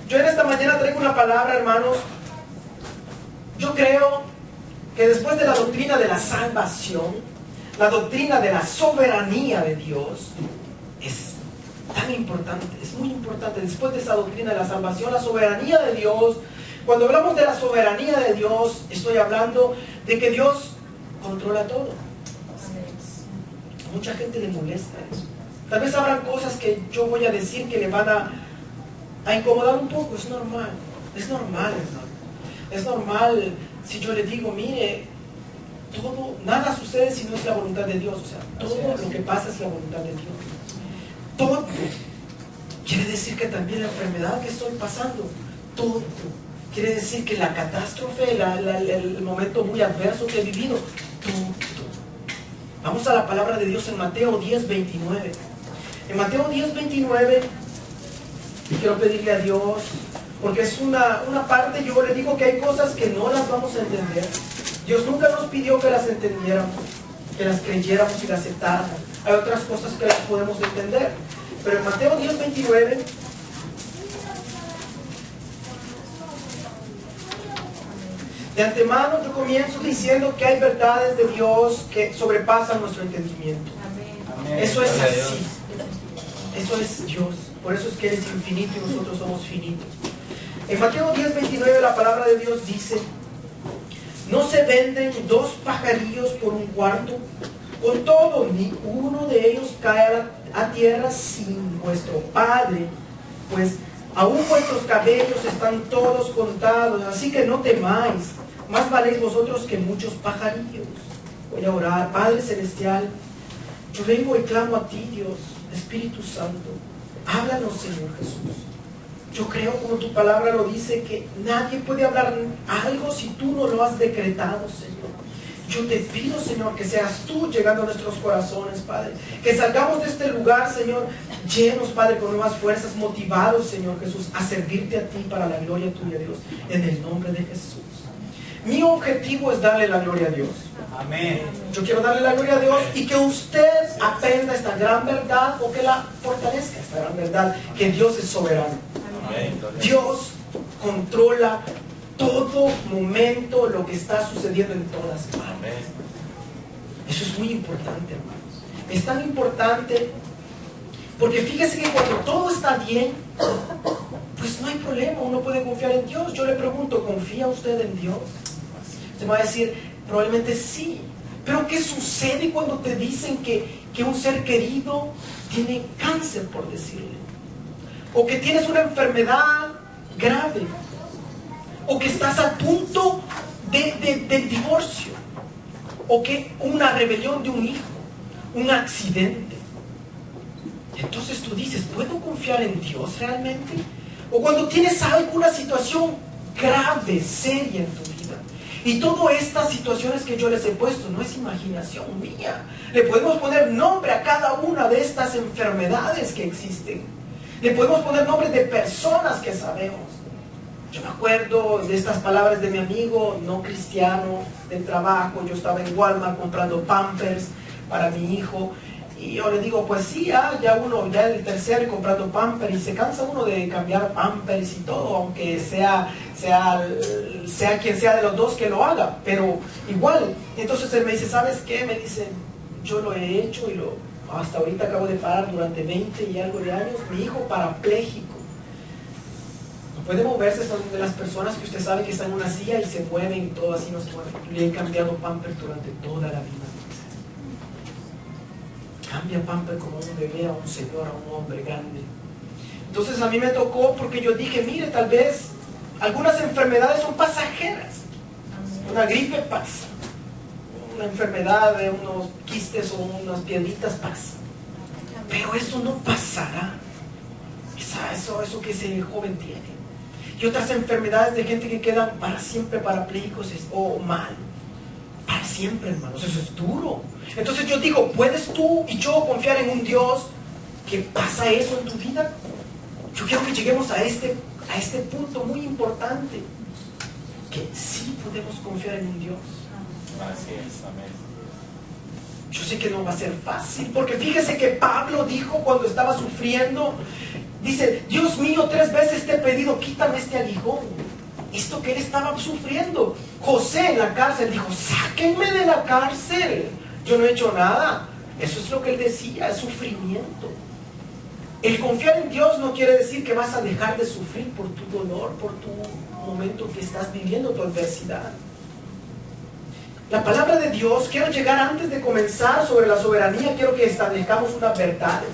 Yo en esta mañana traigo una palabra, hermanos. Yo creo que después de la doctrina de la salvación, la doctrina de la soberanía de Dios es tan importante, es muy importante. Después de esa doctrina de la salvación, la soberanía de Dios. Cuando hablamos de la soberanía de Dios, estoy hablando de que Dios controla todo. A mucha gente le molesta eso. Tal vez habrán cosas que yo voy a decir que le van a incomodar un poco. Es normal, hermano. Es normal si yo le digo, mire, todo, nada sucede si no es la voluntad de Dios. O sea, todo lo que pasa es la voluntad de Dios. Todo quiere decir que también la enfermedad que estoy pasando, todo quiere decir que la catástrofe, el momento muy adverso que he vivido, todo. Vamos a la palabra de Dios en Mateo 10:29. En Mateo 10:29 quiero pedirle a Dios, porque es una parte, yo le digo que hay cosas que no las vamos a entender. Dios nunca nos pidió que las entendiéramos, que las creyéramos y las aceptáramos. Hay otras cosas que las podemos entender. Pero en Mateo 10:29, de antemano yo comienzo diciendo que hay verdades de Dios que sobrepasan nuestro entendimiento. Amén. Eso es así. Eso es Dios. Por eso es que Él es infinito y nosotros somos finitos. En Mateo 10:29 la palabra de Dios dice: no se venden 2 pajarillos por un cuarto. Con todo, ni uno de ellos cae a tierra sin vuestro Padre, pues aún vuestros cabellos están todos contados. Así que no temáis, más valéis vosotros que muchos pajarillos. Voy a orar. Padre Celestial, yo vengo y clamo a ti, Dios, Espíritu Santo. Háblanos, Señor Jesús. Yo creo, como tu palabra lo dice, que nadie puede hablar algo si tú no lo has decretado, Señor. Yo te pido, Señor, que seas tú llegando a nuestros corazones, Padre. Que salgamos de este lugar, Señor, llenos, Padre, con nuevas fuerzas, motivados, Señor Jesús, a servirte a ti para la gloria tuya, Dios, en el nombre de Jesús. Mi objetivo es darle la gloria a Dios. Amén. Yo quiero darle la gloria a Dios y que usted aprenda esta gran verdad, o que la fortalezca esta gran verdad, que Dios es soberano. Amén. Dios controla todo momento lo que está sucediendo en todas partes. Eso es muy importante, hermanos. Es tan importante porque fíjese que cuando todo está bien, pues no hay problema, uno puede confiar en Dios. Yo le pregunto, ¿confía usted en Dios? Usted va a decir, probablemente sí. Pero ¿qué sucede cuando te dicen que un ser querido tiene cáncer, por decirle? O que tienes una enfermedad grave, o que estás a punto del divorcio, o que una rebelión de un hijo, un accidente? Entonces tú dices, ¿puedo confiar en Dios realmente? O cuando tienes alguna situación grave, seria en tu vida, y todas estas situaciones que yo les he puesto no es imaginación mía. Le podemos poner nombre a cada una de estas enfermedades que existen. Le podemos poner nombres de personas que sabemos. Yo me acuerdo de estas palabras de mi amigo no cristiano del trabajo. Yo estaba en Walmart comprando Pampers para mi hijo, y yo le digo, pues sí, ya el tercero y comprando Pampers, y se cansa uno de cambiar Pampers y todo, aunque sea quien sea de los dos que lo haga, pero igual. Entonces él me dice, ¿sabes qué? Me dice, yo lo he hecho y hasta ahorita acabo de parar durante 20 y algo de años. Mi hijo parapléjico, no puede moverse, son de las personas que usted sabe que están en una silla y se mueven y todo así, no se mueven. Le he cambiado Pampers durante toda la vida. Cambia Pampers como un bebé a un señor, a un hombre grande. Entonces a mí me tocó, porque yo dije, mire, tal vez algunas enfermedades son pasajeras. Una gripe pasa, una enfermedad de unos quistes o unas piedritas pasa, pero eso no pasará. Eso que ese joven tiene, y otras enfermedades de gente que quedan para siempre parapléjicos o mal, para siempre, hermanos. Eso es duro. Entonces yo digo, ¿puedes tú y yo confiar en un Dios que pasa eso en tu vida? Yo quiero que lleguemos a este punto muy importante, que sí podemos confiar en un Dios. Así es, amén. Yo sé que no va a ser fácil, porque fíjese que Pablo dijo cuando estaba sufriendo, dice, Dios mío, 3 veces te he pedido, quítame este aguijón, esto que él estaba sufriendo. José en la cárcel dijo, sáquenme de la cárcel, yo no he hecho nada. Eso es lo que él decía, es sufrimiento. El confiar en Dios no quiere decir que vas a dejar de sufrir por tu dolor, por tu momento que estás viviendo, tu adversidad. La palabra de Dios, quiero llegar antes de comenzar sobre la soberanía, quiero que establezcamos unas verdades.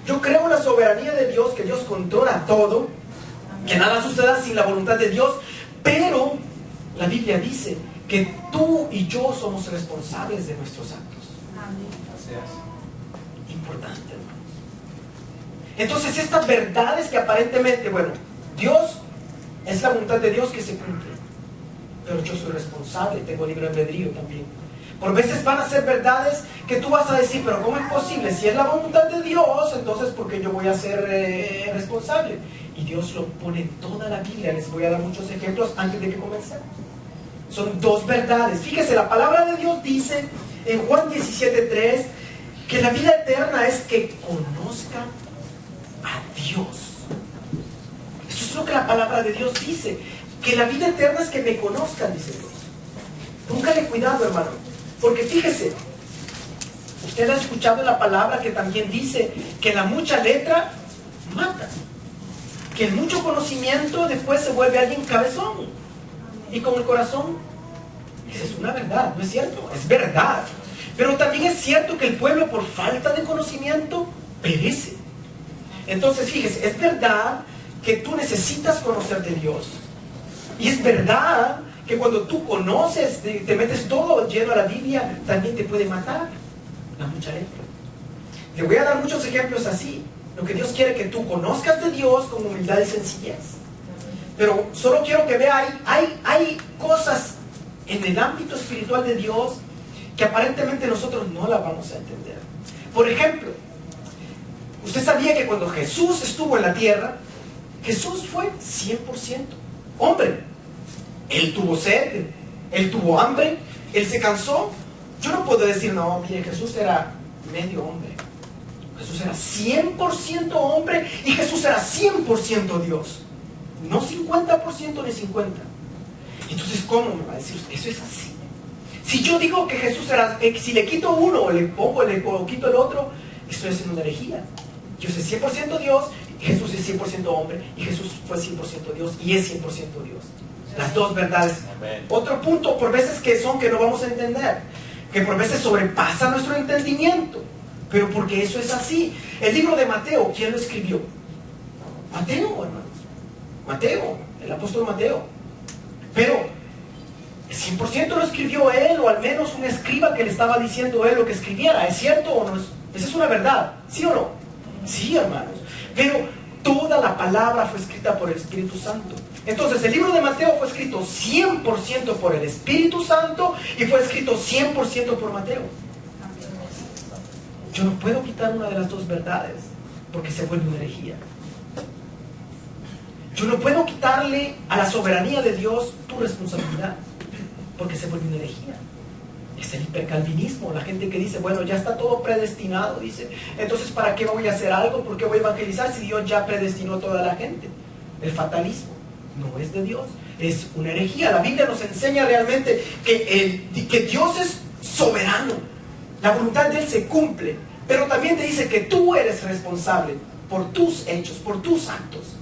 Yo creo en la soberanía de Dios, que Dios controla todo, que nada suceda sin la voluntad de Dios, pero la Biblia dice que tú y yo somos responsables de nuestros actos. Así es. Importante, hermanos. Entonces estas verdades que aparentemente, bueno, Dios, es la voluntad de Dios que se cumple, pero yo soy responsable, tengo libre albedrío también. Por veces van a ser verdades que tú vas a decir, pero ¿cómo es posible? Si es la voluntad de Dios, entonces ¿por qué yo voy a ser responsable? Y Dios lo pone en toda la Biblia. Les voy a dar muchos ejemplos antes de que comencemos. Son dos verdades. Fíjese, la palabra de Dios dice en Juan 17:3 que la vida eterna es que conozcan a Dios. Eso es lo que la palabra de Dios dice, que la vida eterna es que me conozcan, dice Dios. Póngale cuidado, hermano, porque fíjese, usted ha escuchado la palabra que también dice que la mucha letra mata, que el mucho conocimiento después se vuelve alguien cabezón y con el corazón. Esa es una verdad, ¿no es cierto? Es verdad. Pero también es cierto que el pueblo por falta de conocimiento perece. Entonces fíjese, es verdad que tú necesitas conocer de Dios. Y es verdad que cuando tú conoces, te metes todo lleno a la Biblia, también te puede matar la mucha letra. Te voy a dar muchos ejemplos así. Lo que Dios quiere que tú conozcas de Dios con humildad y sencillez. Pero solo quiero que vea, hay cosas en el ámbito espiritual de Dios que aparentemente nosotros no las vamos a entender. Por ejemplo, usted sabía que cuando Jesús estuvo en la tierra, Jesús fue 100% hombre. Él tuvo sed, él tuvo hambre, él se cansó. Yo no puedo decir, no, mire, Jesús era medio hombre. Jesús era 100% hombre y Jesús era 100% Dios. No 50% ni 50%. Entonces, ¿cómo me va a decir usted? Eso es así. Si yo digo que Jesús era, si le quito uno o le pongo, o quito el otro, estoy haciendo una herejía. Yo soy 100% Dios, Jesús es 100% hombre, y Jesús fue 100% Dios, y es 100% Dios. Las dos verdades. Amén. Otro punto, por veces que no vamos a entender, que por veces sobrepasa nuestro entendimiento, pero porque eso es así. El libro de Mateo, ¿quién lo escribió? Mateo, hermanos. Mateo, el apóstol Mateo. Pero 100% lo escribió él, o al menos un escriba que le estaba diciendo él lo que escribiera. ¿Es cierto o no? Esa es una verdad, ¿sí o no? Sí, hermanos. Pero toda la palabra fue escrita por el Espíritu Santo. Entonces el libro de Mateo fue escrito 100% por el Espíritu Santo y fue escrito 100% por Mateo. Yo no puedo quitar una de las dos verdades porque se vuelve una herejía. Yo no puedo quitarle a la soberanía de Dios tu responsabilidad porque se vuelve una herejía. Es el hipercalvinismo, la gente que dice, bueno, ya está todo predestinado, dice, entonces ¿para qué voy a hacer algo? ¿Por qué voy a evangelizar si Dios ya predestinó a toda la gente? El fatalismo no es de Dios, es una herejía. La Biblia nos enseña realmente que Dios es soberano, la voluntad de Él se cumple, pero también te dice que tú eres responsable por tus hechos, por tus actos.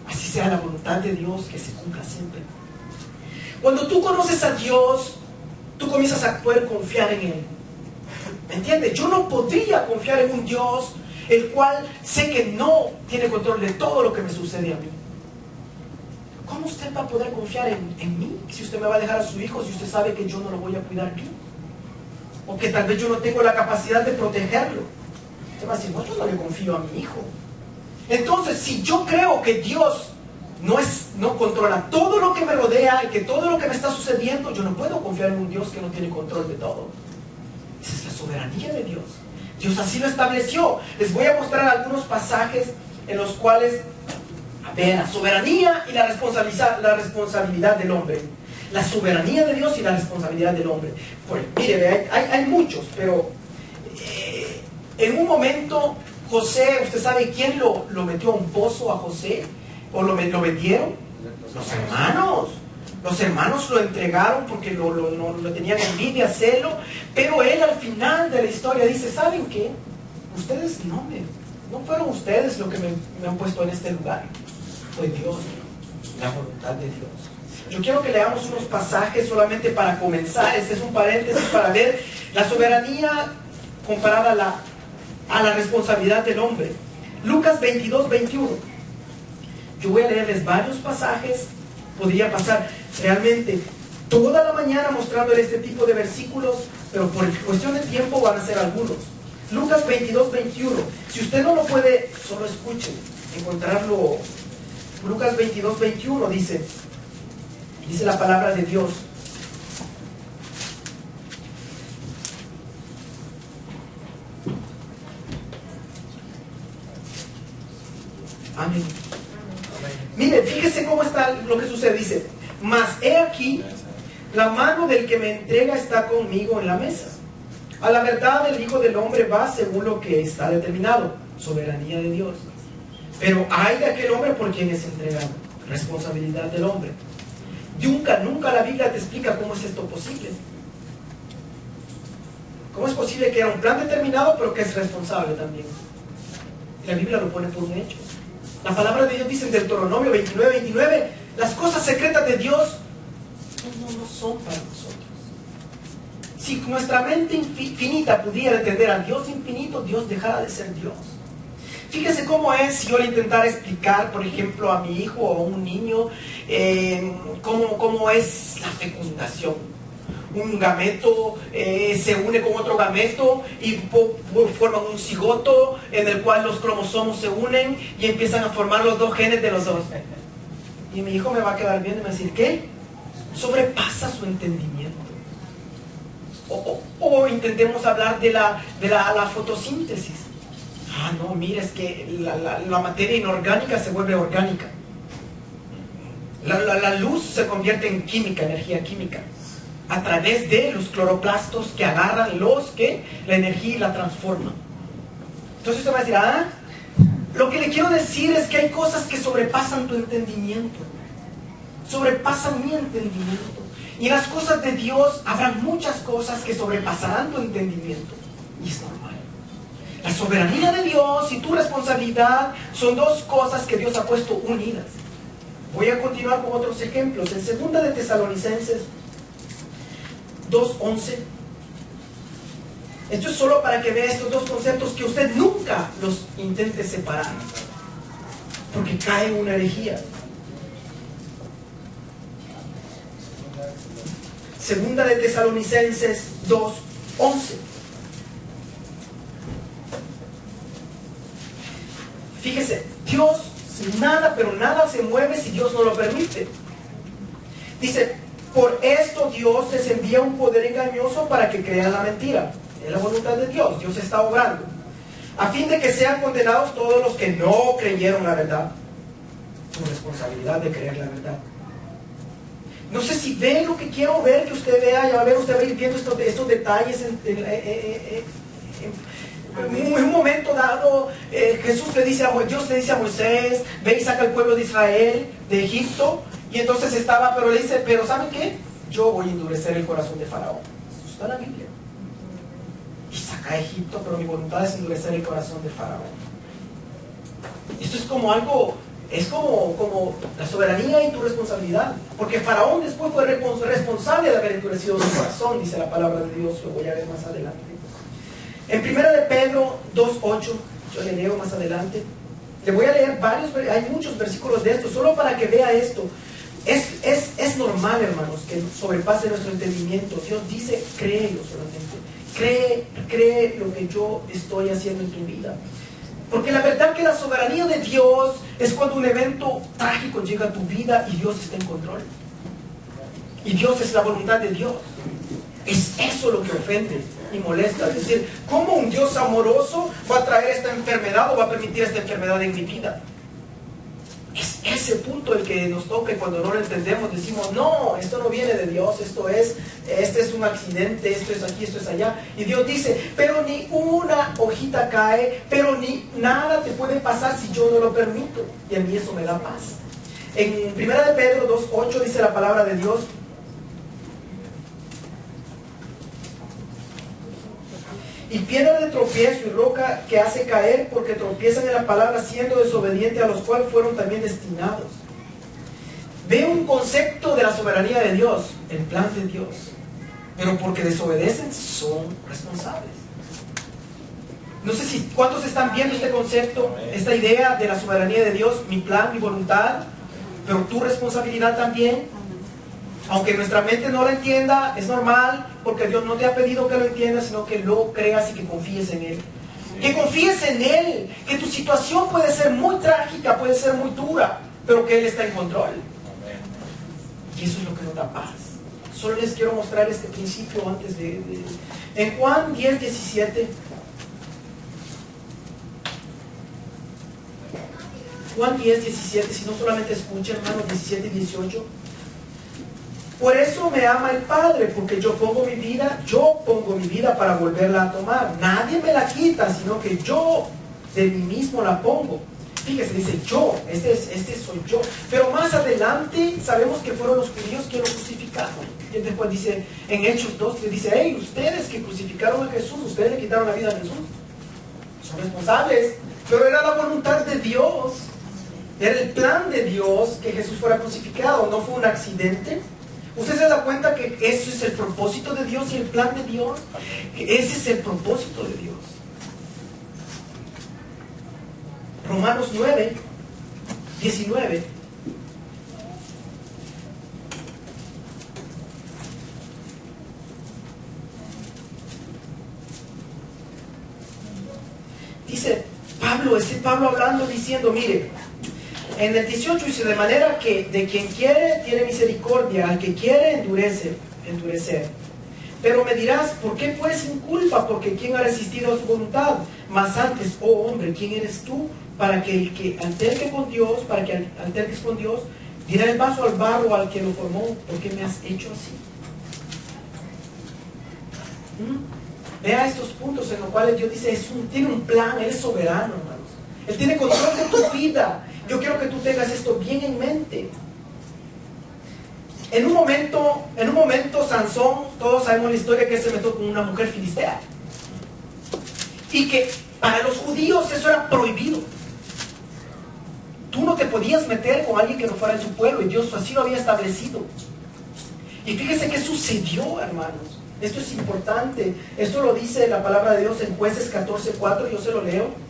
Así sea la voluntad de Dios, que se cumpla siempre. Cuando tú conoces a Dios, tú comienzas a poder confiar en Él. ¿Me entiendes? Yo no podría confiar en un Dios el cual sé que no tiene control de todo lo que me sucede a mí. ¿Cómo usted va a poder confiar en mí si usted me va a dejar a su hijo, si usted sabe que yo no lo voy a cuidar bien? O que tal vez yo no tengo la capacidad de protegerlo. Usted va a decir, no, yo no le confío a mi hijo. Entonces, si yo creo que Dios no controla todo lo que me rodea y que todo lo que me está sucediendo, yo no puedo confiar en un Dios que no tiene control de todo. Esa es la soberanía de Dios. Dios así lo estableció. Les voy a mostrar algunos pasajes en los cuales vean la soberanía y la responsabilidad del hombre. La soberanía de Dios y la responsabilidad del hombre. Pues, mire, hay muchos, pero en un momento José, usted sabe quién lo metió a un pozo a José, ¿O lo vendieron? Los hermanos. Los hermanos lo entregaron porque lo tenían envidia, celo. Pero él al final de la historia dice, ¿saben qué? Ustedes no fueron ustedes los que me han puesto en este lugar. Fue Dios, la voluntad de Dios. Yo quiero que leamos unos pasajes solamente para comenzar. Este es un paréntesis para ver la soberanía comparada a la responsabilidad del hombre. Lucas 22, 21. Yo voy a leerles varios pasajes. Podría pasar realmente toda la mañana mostrándoles este tipo de versículos, pero por cuestión de tiempo van a ser algunos. Lucas 22, 21. Si usted no lo puede, solo escuchen, encontrarlo. Lucas 22, 21 dice la palabra de Dios. Amén. Mire, fíjese cómo está lo que sucede. Dice, mas he aquí, la mano del que me entrega está conmigo en la mesa. A la verdad el Hijo del Hombre va según lo que está determinado. Soberanía de Dios. Pero hay de aquel hombre por quien es entregado. Responsabilidad del hombre. Nunca la Biblia te explica cómo es esto posible. ¿Cómo es posible que era un plan determinado pero que es responsable también? Y la Biblia lo pone por un hecho. La palabra de Dios dice en Deuteronomio 29, 29, las cosas secretas de Dios no son para nosotros. Si nuestra mente infinita pudiera entender a Dios infinito, Dios dejara de ser Dios. Fíjese cómo es si yo le intentara explicar, por ejemplo, a mi hijo o a un niño, cómo es la fecundación. Un gameto se une con otro gameto y forman un cigoto en el cual los cromosomos se unen y empiezan a formar los dos genes de los dos. Y mi hijo me va a quedar viendo y me va a decir, ¿qué? Sobrepasa su entendimiento. O intentemos hablar de la fotosíntesis. Ah, no, mira, es que la materia inorgánica se vuelve orgánica. La luz se convierte en química, energía química, a través de los cloroplastos que agarran la energía y la transforman. Entonces usted va a decir, lo que le quiero decir es que hay cosas que sobrepasan tu entendimiento. Sobrepasan mi entendimiento. Y en las cosas de Dios habrá muchas cosas que sobrepasarán tu entendimiento. Y es normal. La soberanía de Dios y tu responsabilidad son dos cosas que Dios ha puesto unidas. Voy a continuar con otros ejemplos. En 2 de Tesalonicenses 2:11. Esto es solo para que vea estos dos conceptos que usted nunca los intente separar, porque cae en una herejía. 2 de Tesalonicenses 2:11. Fíjese, Dios, nada, pero nada se mueve si Dios no lo permite. Dice, por esto Dios les envía un poder engañoso para que crean la mentira. Es la voluntad de Dios, Dios está obrando. A fin de que sean condenados todos los que no creyeron la verdad. Tu responsabilidad de creer la verdad. No sé si ve lo que quiero ver, que usted vea, ya va a ver, usted va a ir viendo estos detalles en un momento dado. Dios le dice a Moisés, ve y saca al pueblo de Israel de Egipto. Y entonces pero le dice, pero ¿saben qué? Yo voy a endurecer el corazón de Faraón. Eso está en la Biblia. Y saca a Egipto, pero mi voluntad es endurecer el corazón de Faraón. Esto es como algo, es como la soberanía y tu responsabilidad. Porque Faraón después fue responsable de haber endurecido su corazón, dice la palabra de Dios, lo voy a ver más adelante. En 1 de Pedro 2:8, yo le leo más adelante. Le voy a leer hay muchos versículos de esto, solo para que vea esto. Es normal, hermanos, que sobrepase nuestro entendimiento. Dios dice, créelo solamente. Cree lo que yo estoy haciendo en tu vida. Porque la verdad que la soberanía de Dios es cuando un evento trágico llega a tu vida y Dios está en control. Y Dios es la voluntad de Dios. Es eso lo que ofende y molesta. Es decir, ¿cómo un Dios amoroso va a traer esta enfermedad o va a permitir esta enfermedad en mi vida? Es ese punto el que nos toca y cuando no lo entendemos decimos, no, esto no viene de Dios, este es un accidente, esto es aquí, esto es allá. Y Dios dice, pero ni una hojita cae, pero ni nada te puede pasar si yo no lo permito. Y a mí eso me da paz. En 1 de Pedro 2:8 dice la palabra de Dios, y piedra de tropiezo y roca que hace caer porque tropiezan en la palabra siendo desobedientes, a los cuales fueron también destinados. Veo un concepto de la soberanía de Dios, el plan de Dios, pero porque desobedecen son responsables. No sé si cuántos están viendo este concepto, esta idea de la soberanía de Dios, mi plan, mi voluntad, pero tu responsabilidad también. Aunque nuestra mente no lo entienda, es normal, porque Dios no te ha pedido que lo entiendas, sino que lo creas y que confíes en Él. Que confíes en Él, que tu situación puede ser muy trágica, puede ser muy dura, pero que Él está en control. Y eso es lo que nos da paz. Solo les quiero mostrar este principio antes de... En Juan 10:17. Juan 10:17, si no solamente escuchen, hermanos, 17 y 18. Por eso me ama el Padre, porque yo pongo mi vida para volverla a tomar. Nadie me la quita, sino que yo de mí mismo la pongo. Fíjese, dice yo, este soy yo. Pero más adelante sabemos que fueron los judíos quienes lo crucificaron. Y después dice, en Hechos 2, le dice, hey, ustedes que crucificaron a Jesús, ustedes le quitaron la vida a Jesús. Son responsables. Pero era la voluntad de Dios. Era el plan de Dios que Jesús fuera crucificado. No fue un accidente. ¿Usted se da cuenta que eso es el propósito de Dios y el plan de Dios? Ese es el propósito de Dios. Romanos 9:19. Dice Pablo hablando, diciendo, mire, en el 18 dice, de manera que de quien quiere tiene misericordia, al que quiere endurecer. Pero me dirás, ¿por qué pues sin culpa? Porque ¿quién ha resistido a su voluntad? Mas antes, oh hombre, ¿quién eres tú para que el que alterque con Dios, para que alterques con Dios, dirá el vaso al barro al que lo formó? ¿Por qué me has hecho así? Vea estos puntos en los cuales Dios dice, tiene un plan, Él es soberano, hermanos. Él tiene control de tu vida. Yo quiero que tú tengas esto bien en mente. En un momento, Sansón, todos sabemos la historia, que él se metió con una mujer filistea. Y que para los judíos eso era prohibido. Tú no te podías meter con alguien que no fuera de su pueblo, y Dios así lo había establecido. Y fíjese qué sucedió, hermanos. Esto es importante. Esto lo dice la palabra de Dios en Jueces 14:4, yo se lo leo.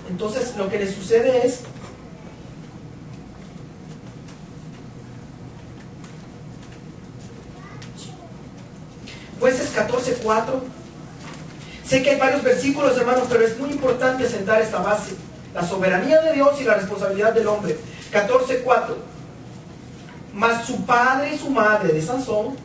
Entonces lo que le sucede es, Jueces 14:4. Sé que hay varios versículos, hermanos, pero es muy importante sentar esta base: la soberanía de Dios y la responsabilidad del hombre. 14:4. Mas su padre y su madre de Sansón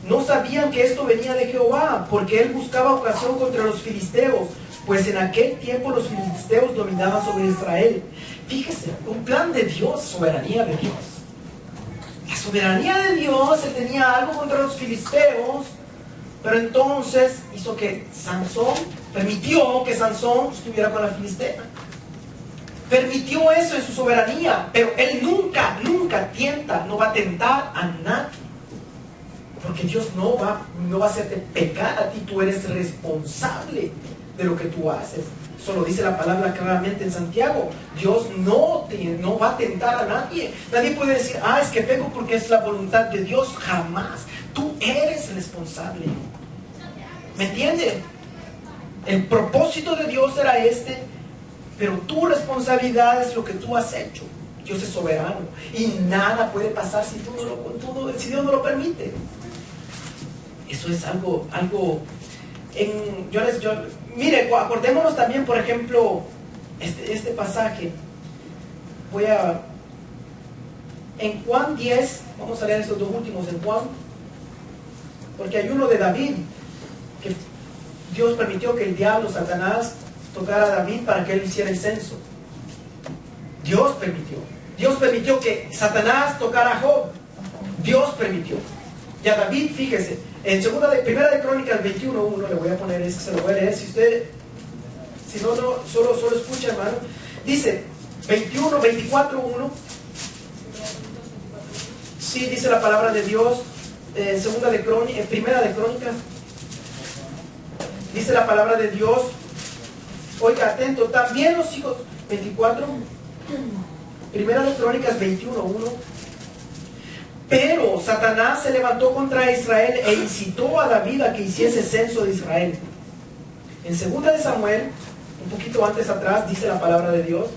no sabían que esto venía de Jehová, porque él buscaba ocasión contra los filisteos, pues en aquel tiempo los filisteos dominaban sobre Israel. Fíjese, un plan de Dios, soberanía de Dios. La soberanía de Dios, él tenía algo contra los filisteos, pero entonces hizo que permitió que Sansón estuviera con la filistea. Permitió eso en su soberanía, pero él nunca tienta, no va a tentar a nadie. Porque Dios no va a hacerte pecar a ti, tú eres responsable de lo que tú haces. Eso lo dice la palabra claramente en Santiago. Dios no va a tentar a nadie. Nadie puede decir, es que peco porque es la voluntad de Dios. Jamás. Tú eres responsable. ¿Me entienden? El propósito de Dios era pero tu responsabilidad es lo que tú has hecho. Dios es soberano y nada puede pasar si Dios no lo permite. Eso es algo mire, acordémonos también, por ejemplo, este pasaje. En Juan 10, vamos a leer estos dos últimos en Juan, porque hay uno de David, que Dios permitió que el diablo, Satanás, tocara a David para que él hiciera el censo. Dios permitió. Dios permitió que Satanás tocara a Job. Dios permitió. Y a David, fíjese, en Primera de Crónicas 21:1, le voy a poner eso, se lo voy a leer. Si no, solo escucha, hermano. Dice 24:1. Sí, dice la palabra de Dios. Primera de Crónicas. Dice la palabra de Dios. Oiga, atento. También los hijos. 24. Primera de Crónicas 21:1. Pero Satanás se levantó contra Israel e incitó a David a que hiciese censo de Israel. En 2 de Samuel, un poquito antes atrás, dice la palabra de Dios.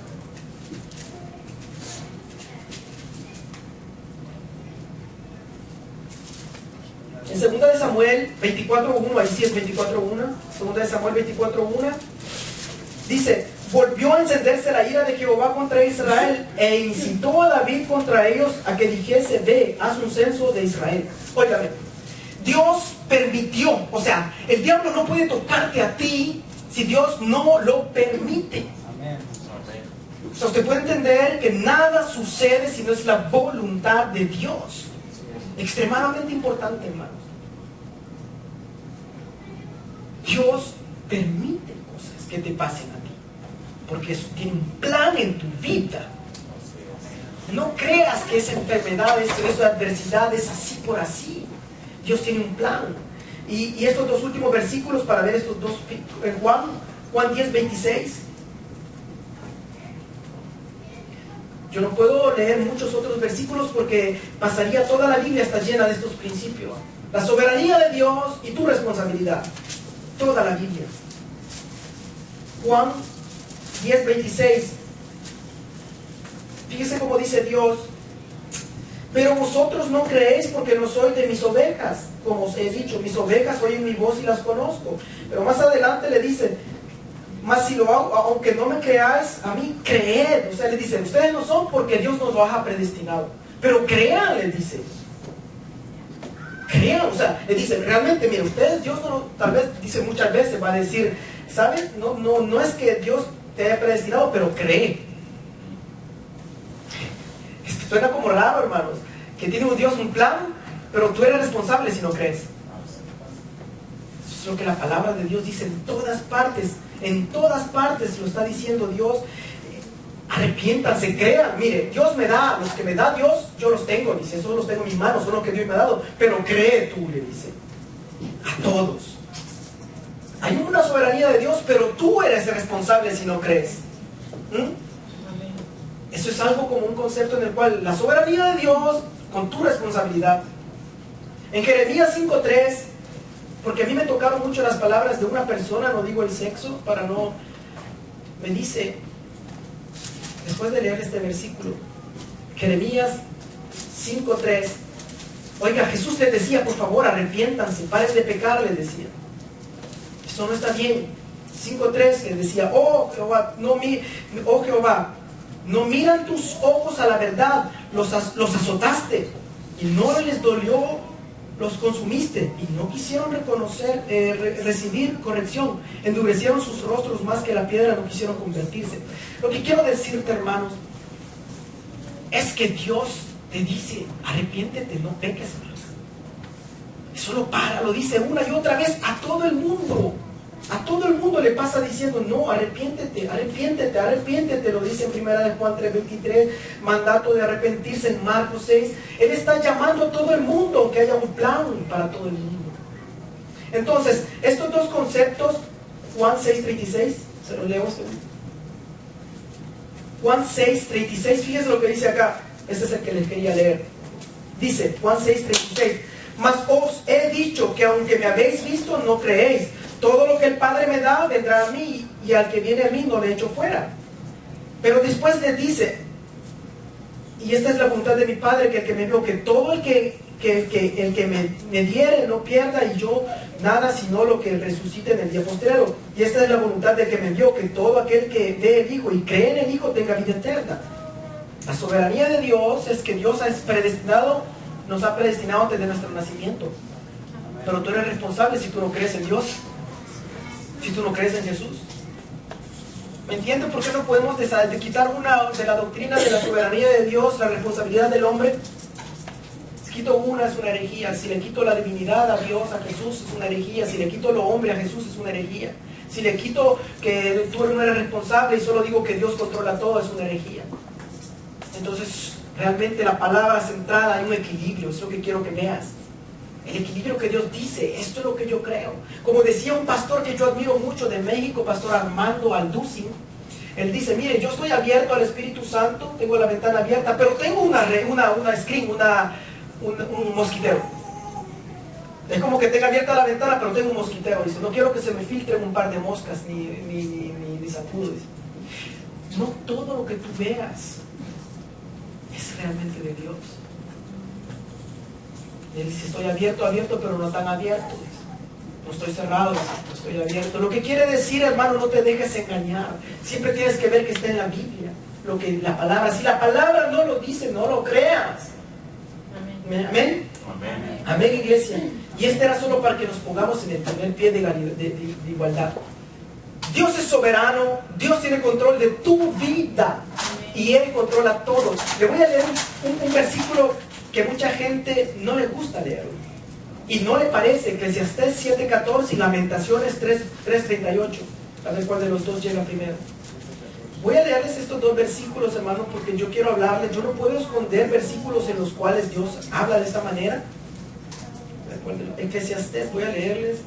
En 2 de Samuel 24:1, ahí sí es 24:1, 2 de Samuel 24:1, dice: volvió a encenderse la ira de Jehová contra Israel e incitó a David contra ellos a que dijese: ve, haz un censo de Israel. Óigame, Dios permitió, o sea, el diablo no puede tocarte a ti si Dios no lo permite. Amén. O sea, usted puede entender que nada sucede si no es la voluntad de Dios. Extremadamente importante, hermanos. Dios permite cosas que te pasen a ti, porque eso tiene un plan en tu vida. No creas que esa enfermedad, esa adversidad es así por así. Dios tiene un plan. Y estos dos últimos versículos para ver estos dos, en Juan 10:26. Yo no puedo leer muchos otros versículos porque pasaría toda la Biblia, está llena de estos principios. La soberanía de Dios y tu responsabilidad. Toda la Biblia. Juan 10:26. Fíjese cómo dice Dios: pero vosotros no creéis porque no sois de mis ovejas. Como os he dicho, mis ovejas oyen mi voz y las conozco. Pero más adelante le dice: mas si lo hago, aunque no me creáis a mí, creed. O sea, le dice: ustedes no son porque Dios nos los ha predestinado, pero crean, le dice. Crean, o sea, le dice, realmente, mire, ustedes, Dios no, tal vez, dice muchas veces, va a decir, ¿sabes? No es que Dios te haya predestinado, pero cree. Es que suena como raro, hermanos, que tiene un Dios un plan, pero tú eres responsable si no crees. Eso es lo que la palabra de Dios dice en todas partes lo está diciendo Dios. Arrepiéntanse, crean. Mire, Dios me da, los que me da Dios, yo los tengo, dice, esos los tengo en mis manos, son los que Dios me ha dado, pero cree tú, le dice, a todos. Hay una soberanía de Dios, pero tú eres el responsable si no crees. Eso es algo como un concepto en el cual la soberanía de Dios con tu responsabilidad. En Jeremías 5:3, porque a mí me tocaron mucho las palabras de una persona, no digo el sexo, para no, me dice, después de leer este versículo, Jeremías 5:3, oiga, Jesús les decía, por favor, arrepiéntanse, paren de pecar, les decía. Eso no está bien. 5:3 les decía, oh Jehová, no miran tus ojos a la verdad, los azotaste, y no les dolió, los consumiste, y no quisieron recibir corrección, endurecieron sus rostros más que la piedra, no quisieron convertirse. Lo que quiero decirte, hermanos, es que Dios te dice, arrepiéntete, no peques más. Eso lo dice una y otra vez a todo el mundo. A todo el mundo le pasa diciendo, no, arrepiéntete, arrepiéntete, arrepiéntete. Lo dice en 1 Juan 3:23, mandato de arrepentirse en Marcos 6. Él está llamando a todo el mundo, que haya un plan para todo el mundo. Entonces, estos dos conceptos, Juan 6:36, se lo leo. Juan 6:36, fíjense lo que dice acá. Este es el que les quería leer. Dice, Juan 6:36, mas os he dicho que aunque me habéis visto, no creéis. Todo lo que el Padre me da vendrá a mí, y al que viene a mí no le echo fuera. Pero después le dice, y esta es la voluntad de mi Padre, que el que me envió, que todo el que me diere no pierda, y yo nada sino lo que resucite en el día postrero. Y esta es la voluntad del que me envió, que todo aquel que ve el Hijo y cree en el Hijo tenga vida eterna. La soberanía de Dios es que Dios nos ha predestinado desde nuestro nacimiento. Pero tú eres responsable si tú no crees en Dios, si tú no crees en Jesús. ¿Me entienden por qué no podemos quitar una de la doctrina de la soberanía de Dios, la responsabilidad del hombre? Si quito una es una herejía. Si le quito la divinidad a Dios, a Jesús, es una herejía. Si le quito lo hombre a Jesús, es una herejía. Si le quito que tú no eres responsable y solo digo que Dios controla todo, es una herejía. Entonces, realmente la palabra centrada hay un equilibrio, es lo que quiero que veas. El equilibrio que Dios dice, esto es lo que yo creo. Como decía un pastor que yo admiro mucho de México, pastor Armando Alducin, él dice, mire, yo estoy abierto al Espíritu Santo, tengo la ventana abierta, pero tengo un mosquitero. Es como que tenga abierta la ventana, pero tengo un mosquitero. Dice, no quiero que se me filtren un par de moscas ni zancudos. No todo lo que tú veas es realmente de Dios. Él dice, estoy abierto, pero no tan abierto. No estoy cerrado, no estoy abierto. Lo que quiere decir, hermano, no te dejes engañar. Siempre tienes que ver que está en la Biblia. Lo que la palabra, si la palabra no lo dice, no lo creas. Amén. Amén. Amén, amén, iglesia. Y este era solo para que nos pongamos en el primer pie de igualdad. Dios es soberano, Dios tiene control de tu vida y Él controla todo. Le voy a leer un versículo que mucha gente no le gusta leer y no le parece. Eclesiastés 7:14 y Lamentaciones 3:38. A ver cuál de los dos llega primero. Voy a leerles estos dos versículos, hermanos, porque yo quiero hablarles. Yo no puedo esconder versículos en los cuales Dios habla de esta manera. Eclesiastés, voy a leerles.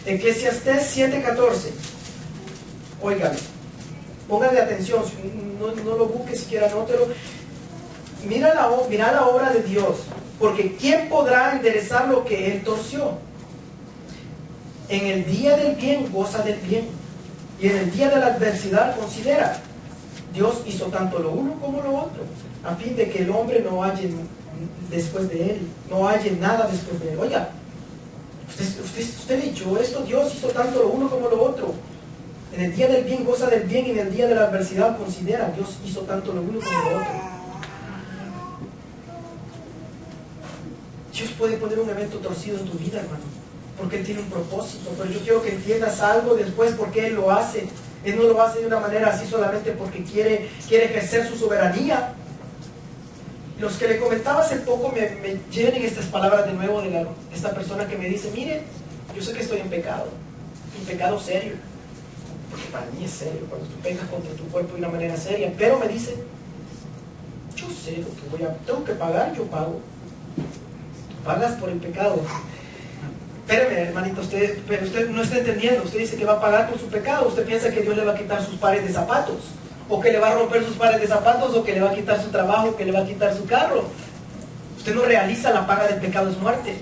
Eclesiastés 7:14. Óigame, póngale atención, no lo busque siquiera, anótelo. Mira la obra de Dios, porque ¿quién podrá enderezar lo que Él torció? En el día del bien goza del bien, y en el día de la adversidad considera. Dios hizo tanto lo uno como lo otro, a fin de que el hombre no halle después de Él, no halle nada después de Él. Oiga, usted leyó esto, Dios hizo tanto lo uno como lo otro. En el día del bien goza del bien, y en el día de la adversidad considera. Dios hizo tanto lo uno como lo otro. Dios puede poner un evento torcido en tu vida, hermano, porque Él tiene un propósito. Pero yo quiero que entiendas algo después, porque Él lo hace. Él no lo hace de una manera así solamente porque quiere ejercer su soberanía. Los que le comentaba hace poco me llenen estas palabras de nuevo de esta persona que me dice, mire, yo sé que estoy en pecado serio, porque para mí es serio, cuando tú pecas contra tu cuerpo de una manera seria, pero me dice, yo sé lo que tengo que pagar, yo pago. Pagas por el pecado. Espérame, hermanito, pero usted no está entendiendo. Usted dice que va a pagar por su pecado. Usted piensa que Dios le va a quitar sus pares de zapatos, o que le va a romper sus pares de zapatos, o que le va a quitar su trabajo, o que le va a quitar su carro. Usted no realiza la paga del pecado, es muerte.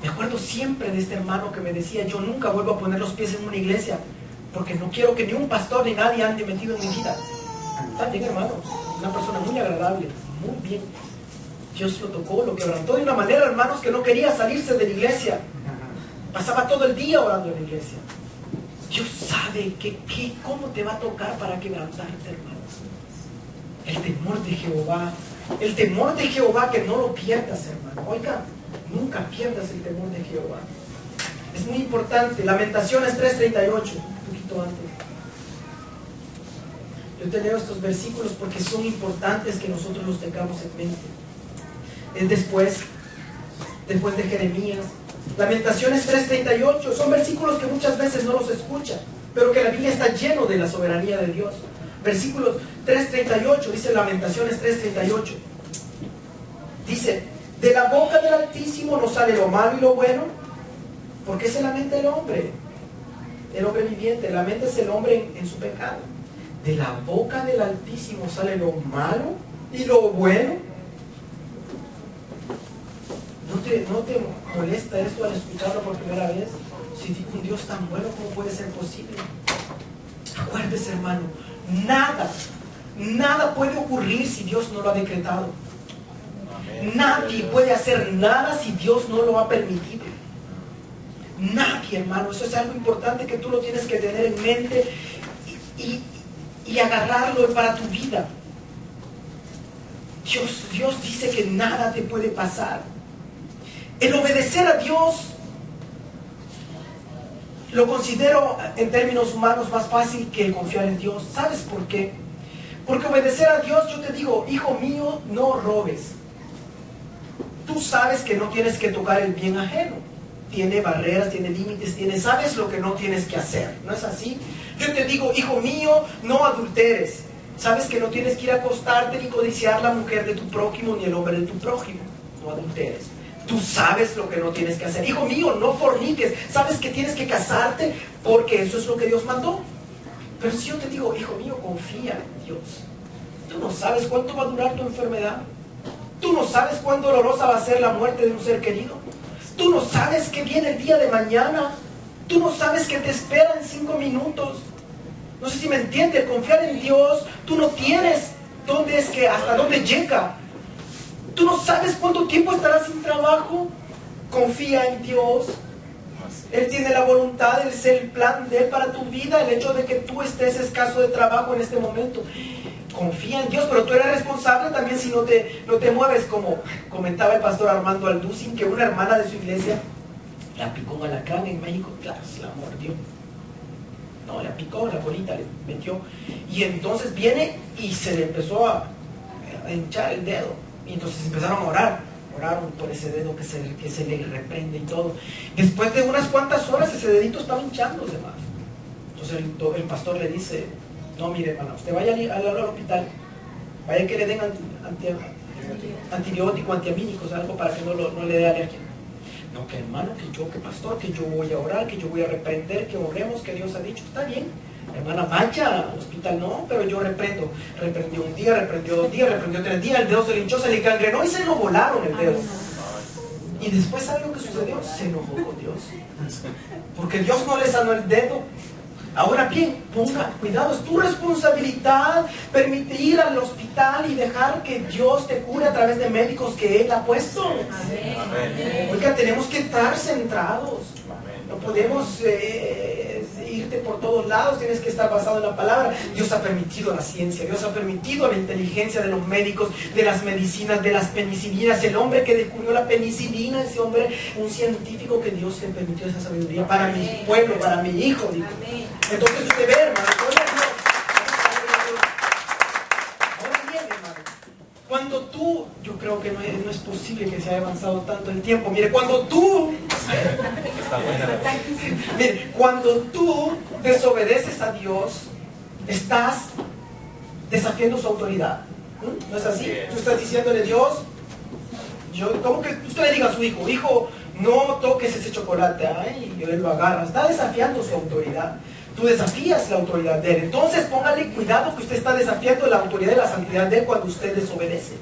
Me acuerdo siempre de este hermano que me decía, yo nunca vuelvo a poner los pies en una iglesia, porque no quiero que ni un pastor ni nadie ande metido en mi vida. Está bien, hermano, una persona muy agradable, muy bien. Dios lo tocó, lo quebrantó de una manera, hermanos, que no quería salirse de la iglesia. Pasaba todo el día orando en la iglesia. Dios sabe cómo te va a tocar para quebrantarte, hermanos. El temor de Jehová. El temor de Jehová, que no lo pierdas, hermano. Oiga, nunca pierdas el temor de Jehová. Es muy importante. Lamentaciones 3:38, un poquito antes. Yo te leo estos versículos porque son importantes que nosotros los tengamos en mente. Es después de Jeremías. Lamentaciones 3:38, son versículos que muchas veces no los escuchan, pero que la Biblia está lleno de la soberanía de Dios. Versículos 3:38, dice Lamentaciones 3:38. Dice, de la boca del Altísimo no sale lo malo y lo bueno. ¿Por qué se lamenta el hombre? El hombre viviente, laméntese el hombre en su pecado. De la boca del Altísimo sale lo malo y lo bueno. ¿No te molesta esto al escucharlo por primera vez? Si un Dios tan bueno, ¿cómo puede ser posible? Acuérdese, hermano, nada puede ocurrir si Dios no lo ha decretado. Nadie puede hacer nada si Dios no lo ha permitido. Nadie, hermano. Eso es algo importante que tú lo tienes que tener en mente y agarrarlo para tu vida. Dios dice que nada te puede pasar. El obedecer a Dios lo considero en términos humanos más fácil que el confiar en Dios. ¿Sabes por qué? Porque obedecer a Dios, yo te digo, hijo mío, no robes. Tú sabes que no tienes que tocar el bien ajeno. Tiene barreras, tiene límites, sabes lo que no tienes que hacer. ¿No es así? Yo te digo, hijo mío, no adulteres. Sabes que no tienes que ir a acostarte ni codiciar la mujer de tu prójimo ni el hombre de tu prójimo. No adulteres. Tú sabes lo que no tienes que hacer. Hijo mío, no forniques. Sabes que tienes que casarte porque eso es lo que Dios mandó. Pero si yo te digo, hijo mío, confía en Dios. Tú no sabes cuánto va a durar tu enfermedad. Tú no sabes cuán dolorosa va a ser la muerte de un ser querido. Tú no sabes que viene el día de mañana. Tú no sabes que te esperan 5 minutos. No sé si me entiendes. Confiar en Dios, tú no tienes hasta dónde llega. Tú no sabes cuánto tiempo estarás sin trabajo. Confía en Dios. Él tiene la voluntad, Él es el plan de Él para tu vida. El hecho de que tú estés escaso de trabajo en este momento, confía en Dios, pero tú eres responsable también si no te mueves, como comentaba el pastor Armando Alducin, que una hermana de su iglesia la picó un alacrán en México. Claro, se la mordió. No, la picó, la bolita le metió. Y entonces viene y se le empezó a hinchar el dedo. Y entonces empezaron a orar. Oraron por ese dedo que se le reprende y todo. Después de unas cuantas horas ese dedito estaba hinchándose más. Entonces el pastor le dice, no, mire hermana, usted vaya al hospital, vaya que le den antibiótico, antiamínicos, algo para que no le dé alergia. No, que hermano, que pastor, que yo voy a orar, que yo voy a reprender, que oremos, que Dios ha dicho, está bien. Hermana, vaya al hospital, no, pero yo reprendo. Reprendió un día, reprendió 2 días, reprendió 3 días, el dedo se le hinchó, se le gangrenó y se lo volaron el dedo. Y después, ¿sabe lo que sucedió? Se enojó con Dios. Porque Dios no le sanó el dedo. Ahora bien, ponga cuidado, es tu responsabilidad permitir ir al hospital y dejar que Dios te cure a través de médicos que Él ha puesto. Amén. Oiga, tenemos que estar centrados. No podemos irte por todos lados, tienes que estar basado en la palabra. Dios ha permitido la ciencia, Dios ha permitido la inteligencia de los médicos, de las medicinas, de las penicilinas. El hombre que descubrió la penicilina, ese hombre, un científico que Dios le permitió esa sabiduría para mi pueblo, para mi hijo. Digo. Entonces usted ve, hermano, ahora bien, hermano, cuando tú, yo creo que no es posible que se haya avanzado tanto el tiempo. Mire, cuando tú desobedeces a Dios, estás desafiando su autoridad. ¿No es así? Tú estás diciéndole, Dios, como que usted le diga a su hijo, hijo, no toques ese chocolate, y él lo agarra. Está desafiando su autoridad. Tú desafías la autoridad de Él. Entonces póngale cuidado que usted está desafiando la autoridad y la santidad de Él cuando usted desobedece.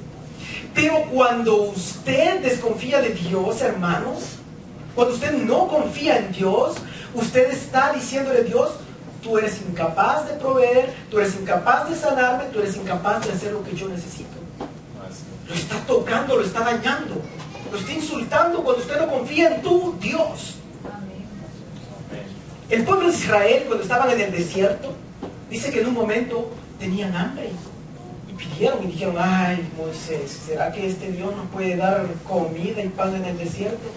Pero cuando usted desconfía de Dios, hermanos, cuando usted no confía en Dios, usted está diciéndole a Dios, tú eres incapaz de proveer, tú eres incapaz de sanarme, tú eres incapaz de hacer lo que yo necesito. Lo está tocando, lo está dañando, lo está insultando cuando usted no confía en tu Dios. El pueblo de Israel, cuando estaban en el desierto, dice que en un momento tenían hambre y pidieron y dijeron, ay Moisés, ¿será que este Dios nos puede dar comida y pan en el desierto?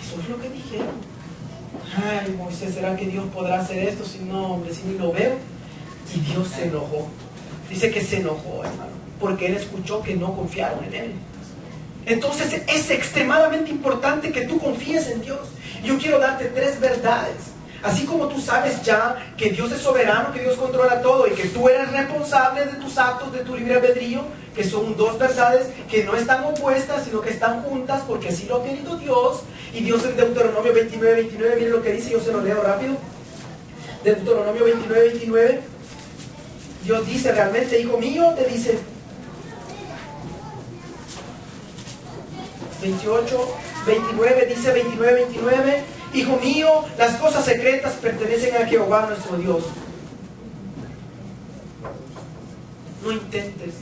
Eso es lo que dijeron. Ay Moisés, ¿será que Dios podrá hacer esto? Si no, hombre, si ni lo veo. Y Dios se enojó. Dice que se enojó, hermano, porque Él escuchó que no confiaron en Él. Entonces es extremadamente importante que tú confíes en Dios. Yo quiero darte 3 verdades. Así como tú sabes ya que Dios es soberano, que Dios controla todo y que tú eres responsable de tus actos, de tu libre albedrío, que son 2 verdades que no están opuestas, sino que están juntas porque así lo ha querido Dios. Y Dios en Deuteronomio 29:29, miren lo que dice, yo se lo leo rápido. Deuteronomio 29:29, Dios dice realmente, hijo mío, te dice 28:29, dice 29:29, hijo mío, las cosas secretas pertenecen a Jehová nuestro Dios. No intentes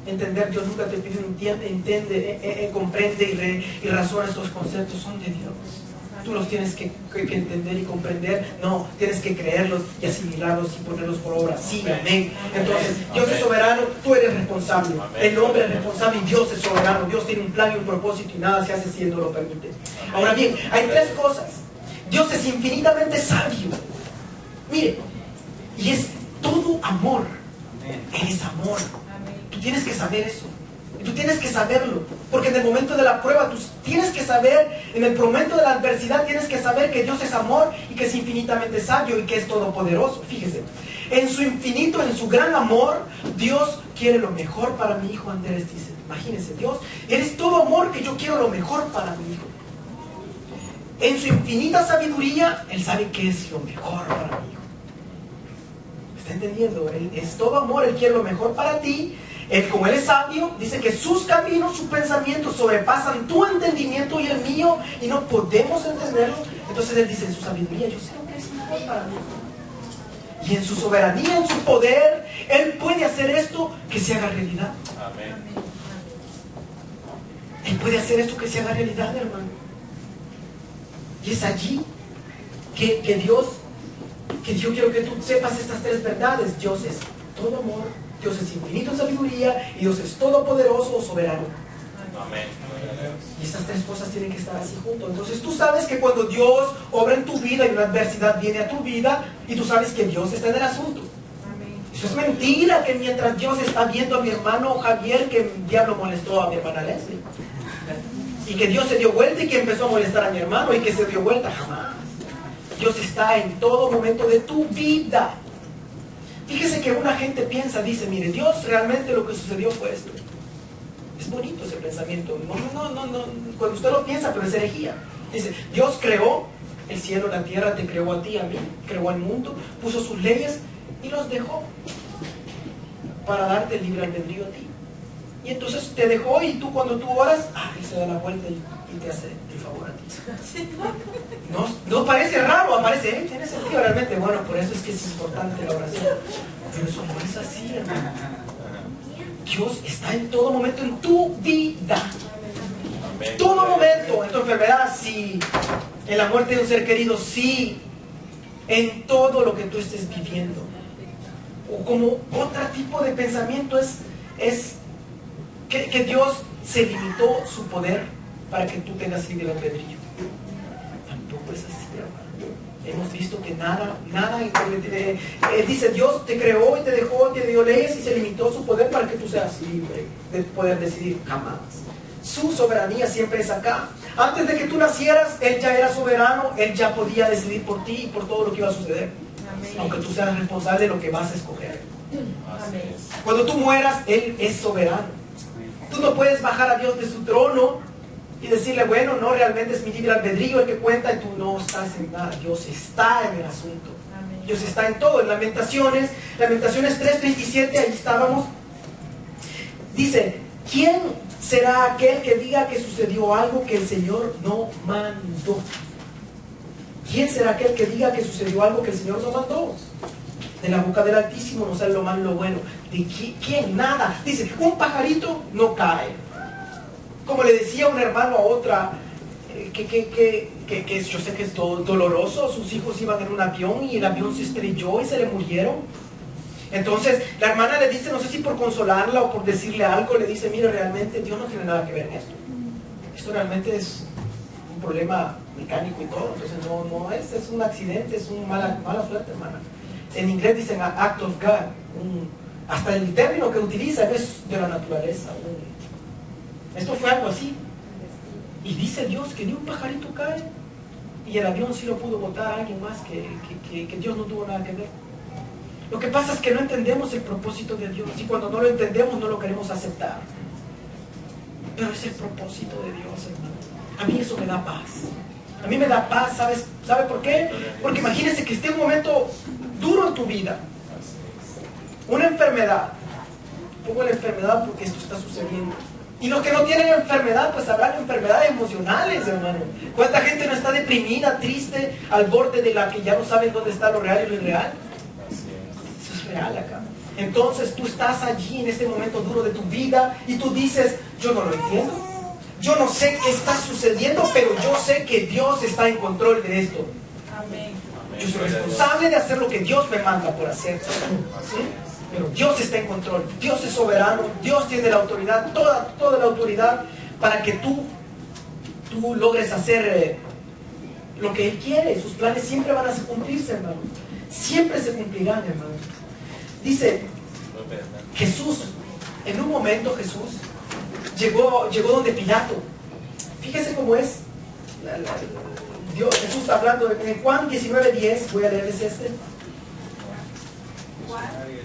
entender, Dios nunca te pide, entiende, comprende y razona estos conceptos, son de Dios. tú los tienes que entender y comprender. No, tienes que creerlos y asimilarlos y ponerlos por obra. Sí, amén. Entonces, Dios es soberano, tú eres responsable. El hombre es responsable y Dios es soberano. Dios tiene un plan y un propósito y nada se hace si Él no lo permite. Ahora bien, hay tres cosas. Dios es infinitamente sabio. Mire, y es todo amor. Él es amor. Tú tienes que saber eso. Y tú tienes que saberlo. Porque en el momento de la prueba, tú tienes que saber, en el momento de la adversidad, tienes que saber que Dios es amor y que es infinitamente sabio y que es todopoderoso. Fíjese, en su infinito, en su gran amor, Dios quiere lo mejor para mi hijo. Andrés dice, imagínense, Dios, eres todo amor, que yo quiero lo mejor para mi hijo. En su infinita sabiduría, Él sabe que es lo mejor para mi hijo. ¿Está entendiendo? Él es todo amor, Él quiere lo mejor para ti. Él, como Él es sabio, dice que sus caminos, sus pensamientos sobrepasan tu entendimiento y el mío, y no podemos entenderlo. Entonces Él dice, en su sabiduría, yo sé lo que es mejor para mí. Y en su soberanía, en su poder, Él puede hacer esto que se haga realidad. Amén. Él puede hacer esto que se haga realidad, hermano. Y es allí que Dios, que yo quiero que tú sepas estas tres verdades. Dios es todo amor, Dios es infinito en sabiduría y Dios es todopoderoso o soberano. Amén. Y estas tres cosas tienen que estar así juntos. Entonces tú sabes que cuando Dios obra en tu vida y una adversidad viene a tu vida, y tú sabes que Dios está en el asunto. Eso es mentira, que mientras Dios está viendo a mi hermano Javier, que el diablo molestó a mi hermana Leslie, y que Dios se dio vuelta y que empezó a molestar a mi hermano y que se dio vuelta. Jamás. Dios está en todo momento de tu vida. Fíjese que una gente piensa, dice, mire, Dios realmente lo que sucedió fue esto. Es bonito ese pensamiento. No, cuando usted lo piensa, pero es herejía. Dice, Dios creó el cielo, la tierra, te creó a ti, a mí, creó al mundo, puso sus leyes y los dejó para darte el libre albedrío a ti. Y entonces te dejó, y tú, cuando tú oras, Él se da la vuelta y te hace el favor a ti. No parece raro, aparece, tiene sentido realmente. Bueno, por eso es que es importante la oración. Pero eso no es así, hermano. Dios está en todo momento en tu vida. En todo momento. En tu enfermedad, sí. En la muerte de un ser querido, sí. En todo lo que tú estés viviendo. O como otro tipo de pensamiento es que Dios se limitó su poder para que tú tengas libre albedrío. Tampoco es así, hermano. Hemos visto que nada, dice, Dios te creó y te dejó, te dio leyes y se limitó su poder para que tú seas libre de poder decidir. Jamás. Su soberanía siempre es acá. Antes de que tú nacieras, Él ya era soberano, Él ya podía decidir por ti y por todo lo que iba a suceder. Amén. Aunque tú seas responsable de lo que vas a escoger. Amén. Cuando tú mueras, Él es soberano. Tú no puedes bajar a Dios de su trono y decirle, bueno, no, realmente es mi libre albedrío el que cuenta, y tú no estás en nada. Dios está en el asunto. Amén. Dios está en todo. En Lamentaciones 3:27, ahí estábamos. Dice, ¿quién será aquel que diga que sucedió algo que el Señor no mandó? ¿Quién será aquel que diga que sucedió algo que el Señor no mandó? De la boca del Altísimo no sale lo malo y lo bueno. ¿De quién? Nada. Dice, un pajarito no cae. Como le decía un hermano a otra, que yo sé que es doloroso, sus hijos iban en un avión y el avión se estrelló y se le murieron. Entonces la hermana le dice, no sé si por consolarla o por decirle algo, le dice, mire, realmente Dios no tiene nada que ver en esto. Esto realmente es un problema mecánico y todo. Entonces no es un accidente, es una mala suerte, hermana. En inglés dicen act of God. Hasta el término que utilizan es de la naturaleza. Esto fue algo así. Y dice Dios que ni un pajarito cae. Y el avión sí lo pudo botar a alguien más, que Dios no tuvo nada que ver. Lo que pasa es que no entendemos el propósito de Dios. Y cuando no lo entendemos, no lo queremos aceptar. Pero es el propósito de Dios, hermano. A mí eso me da paz. A mí me da paz, ¿sabe por qué? Porque imagínense que esté un momento duro en tu vida. Una enfermedad. Pongo la enfermedad porque esto está sucediendo. Y los que no tienen enfermedad, pues habrán enfermedades emocionales, hermano. ¿Cuánta gente no está deprimida, triste, al borde de la que ya no saben dónde está lo real y lo irreal? Eso es real acá. Entonces tú estás allí en este momento duro de tu vida y tú dices, yo no lo entiendo. Yo no sé qué está sucediendo, pero yo sé que Dios está en control de esto. Amén. Yo soy responsable de hacer lo que Dios me manda por hacer. ¿Sí? Pero Dios está en control. Dios es soberano. Dios tiene la autoridad, toda la autoridad para que tú logres hacer lo que Él quiere. Sus planes siempre van a cumplirse, hermano. Siempre se cumplirán, hermano. Dice Jesús, en un momento Jesús llegó donde Pilato. Fíjese cómo es. Jesús está hablando en Juan 19:10. Voy a leerles este.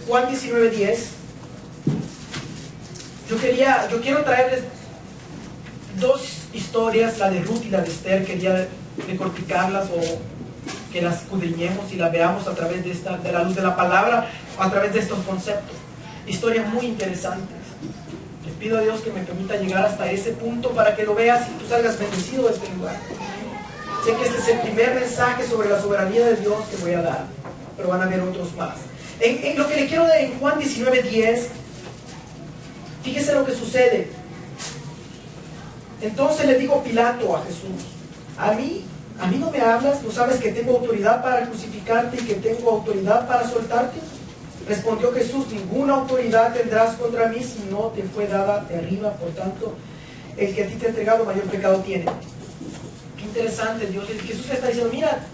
Juan 19:10. Yo quiero traerles dos historias, la de Ruth y la de Esther. Quería decorticarlas o que las escudriñemos y las veamos a través de la luz de la palabra, a través de estos conceptos. Historias muy interesantes. Les pido a Dios que me permita llegar hasta ese punto para que lo veas y tú salgas bendecido de este lugar. Sé que este es el primer mensaje sobre la soberanía de Dios que voy a dar, pero van a haber otros más. En lo que le quiero dar en Juan 19:10, fíjese lo que sucede. Entonces le dijo Pilato a Jesús: a mí no me hablas, ¿no sabes que tengo autoridad para crucificarte y que tengo autoridad para soltarte? Respondió Jesús: ninguna autoridad tendrás contra mí si no te fue dada de arriba, por tanto, el que a ti te ha entregado mayor pecado tiene. Qué interesante, Jesús le está diciendo: mira,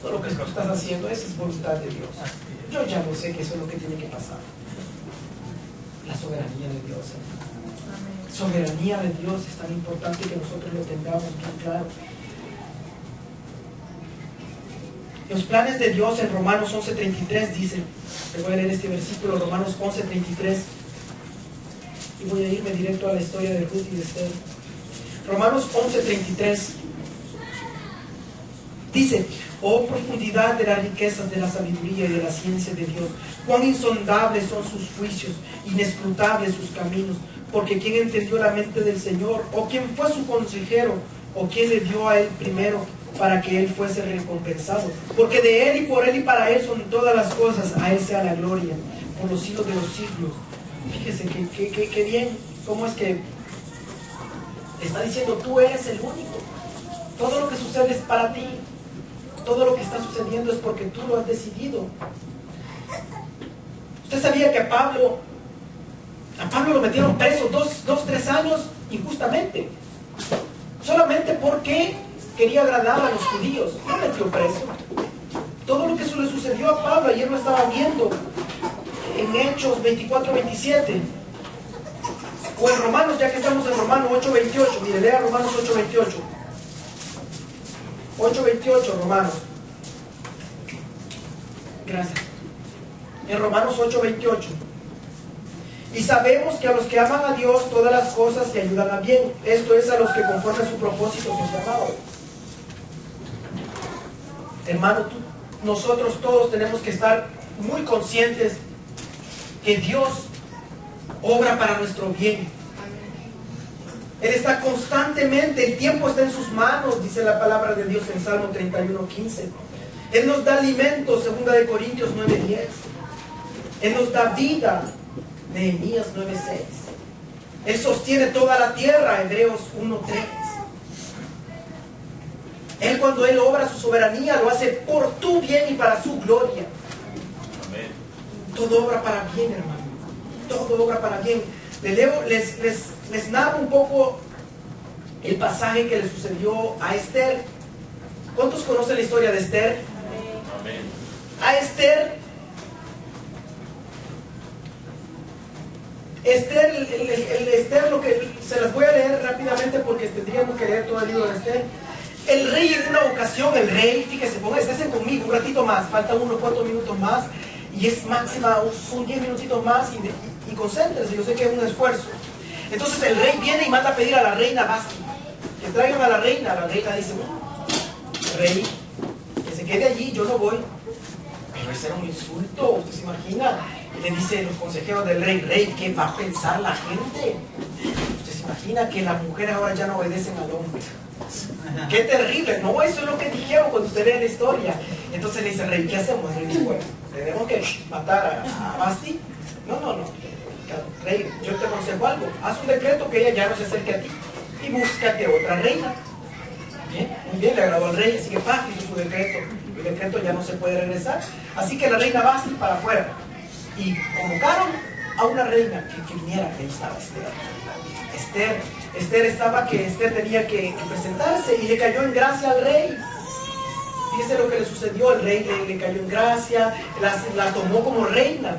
todo lo que tú estás haciendo, esa es voluntad de Dios. Yo ya no sé que eso es lo que tiene que pasar. La soberanía de Dios. La soberanía de Dios es tan importante que nosotros lo tengamos bien claro. Los planes de Dios en Romanos 11:33 dice, te voy a leer este versículo, Romanos 11:33, y voy a irme directo a la historia de Ruth y de Esther. Romanos 11:33 dice: oh profundidad de las riquezas de la sabiduría y de la ciencia de Dios, cuán insondables son sus juicios, inescrutables sus caminos, porque ¿quién entendió la mente del Señor? ¿O quién fue su consejero? ¿O quién le dio a él primero para que él fuese recompensado? Porque de él y por él y para él son todas las cosas, a él sea la gloria por los siglos de los siglos. Fíjese que bien, cómo es que está diciendo: tú eres el único, todo lo que sucede es para ti, todo lo que está sucediendo es porque tú lo has decidido. Usted sabía que a Pablo lo metieron preso 3 años injustamente, solamente porque quería agradar a los judíos. No metió preso. Todo lo que eso le sucedió a Pablo, ayer lo estaba viendo en Hechos 24:27, o en Romanos, ya que estamos en Romanos 8:28. Mire, lea Romanos 8:28. 8:28, Romanos. Gracias. En Romanos 8:28. Y sabemos que a los que aman a Dios todas las cosas le ayudan a bien. Esto es, a los que conforme a su propósito son llamados. Hermano, nosotros todos tenemos que estar muy conscientes que Dios obra para nuestro bien. Él está constantemente, el tiempo está en sus manos, dice la palabra de Dios en Salmo 31:15. Él nos da alimento, 2 Corintios 9:10. Él nos da vida, Nehemías 9:6. Él sostiene toda la tierra, Hebreos 1:3. Él, cuando Él obra su soberanía, lo hace por tu bien y para su gloria. Amén. Todo obra para bien, hermano. Todo obra para bien. Les narro un poco el pasaje que le sucedió a Esther. ¿Cuántos conocen la historia de Esther? Amén. A Esther, lo que se las voy a leer rápidamente porque tendríamos que leer todo el libro de Esther. El rey, en una ocasión, fíjese, pónganse conmigo un ratito más, faltan unos 4 minutos más, y es máxima, son 10 minutitos más, y concéntrense, yo sé que es un esfuerzo. Entonces el rey viene y manda a pedir a la reina Vasti que traigan a la reina. La reina dice: rey, que se quede allí, yo no voy. Pero ese era un insulto, ¿usted se imagina? Y le dice los consejeros del rey: rey, ¿qué va a pensar la gente? ¿Usted se imagina que las mujeres ahora ya no obedecen al hombre? ¡Qué terrible! No, eso es lo que dijeron cuando usted ve la historia. Entonces le dice: rey, ¿qué hacemos? El rey dice: bueno, tenemos que matar a Vasti. No, rey, yo te aconsejo algo: haz un decreto que ella ya no se acerque a ti. y búscate otra reina. Bien, muy bien, le agradó al rey, así que hizo su decreto. El decreto ya no se puede regresar, así que la reina va así para afuera. Y convocaron a una reina que viniera, que ahí estaba Esther tenía que presentarse y le cayó en gracia al rey. Fíjese lo que le sucedió, el rey le cayó en gracia, la tomó como reina.